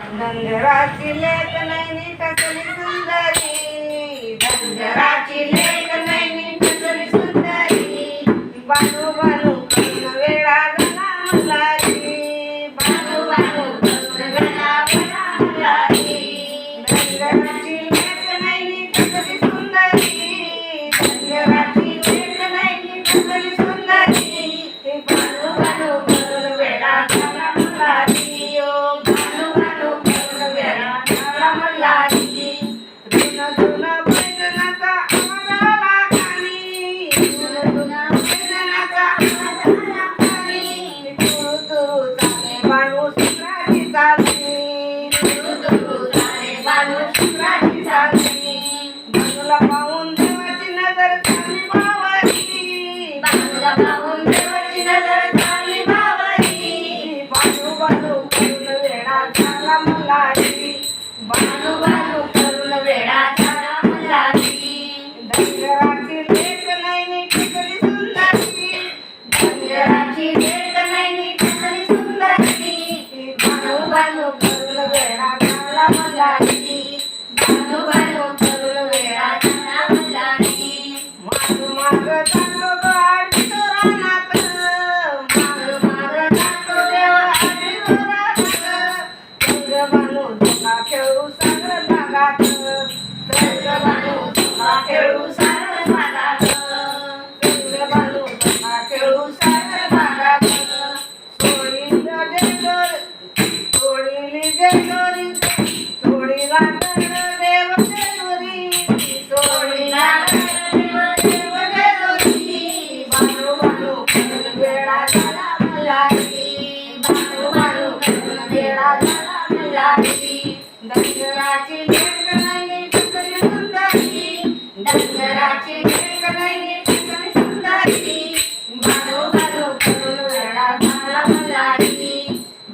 धनगराची लेक नैनी टकली सुंदरी, धनगराची लेक नैनी टकली सुंदरी, बानू बानू करून वेळा झाला मल्हारी, बानू बानू करून वेळा झाला मल्हारी. धनगराची लेक नैनी टकली सुंदरी, धनगराची लेक नैनी टकली सुंदरी, बानू बानू करून वेळा झाला मल्हारी. बानूला पाहून देवाची नजर चांगली भावरी, बानूला पाहून देवाची नजर चांगली भावरी, बानू बानू करून वेळा झाला मल्हारी, बानू बानू करून वेळा झाला मल्हारी. धनगराची लेक नैनी टकली सुंदरी, धनगराची लेक नैनी टकली सुंदरी, बानू बानू करून वेळा झाला मल्हारी, बानू बानू करून वेळा झाला मल्हारी. माग माग जातो गाडी रानात, माग माग जातो देवा आडी रानात, रंग बानू धोका खेळू सागर भागात, रंग बानू धोका खेळू सागर भागात, रंग बानू धोका खेळू सागर भागात. सोडील जेलोरी, सोडील जेलोरी, सोडीला देव जेलोरी, सोडीला देव जेलोरी, बानू बानू करून वेळा झाला मल्हारी, बानू बानू करून वेळा झाला मल्हारी. धनगराची लेक नैनी टकली सुंदरी, धनगराची लेक नैनी टकली सुंदरी, बानू बानू करून वेळा झाला मल्हारी,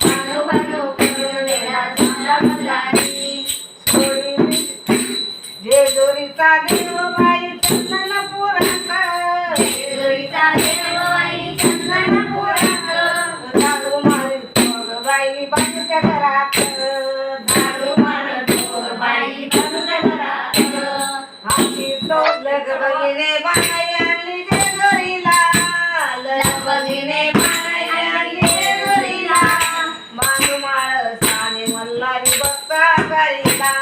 बानू बानू करून वेळा झाला मल्हारी. जेजुरीचा देव बाई चंदनपुरात, जेजुरीचा देव बाई चंदनपुरात, झाडू मारत बाई बाजूच्या घरात, झाडू मारत बाई बाजूच्या घरात. आमची तोडलं बघिने बाई आणली जेजुरीला, बघिने बाई आणली जेजुरीला, बानू माळसाने मल्हारी बघता करीला,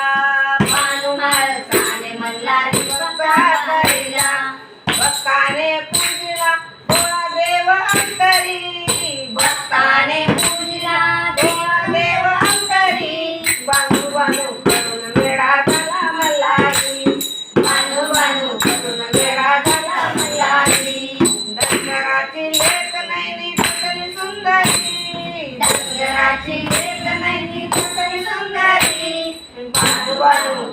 बानू माळसाने मल्हारी बघता करीला, भक्ताने पूजिला डोळा देव अंतरी, भक्ताने पूजिला डोळा देव अंतरी, बानू बानू करून वेळा झाला मल्हारी, बानू बानू करून वेळा झाला मल्हारी. धनगराची लेक नैनी टकली सुंदरी, धनगराची लेक नैनी टकली सुंदरी, बानू बानू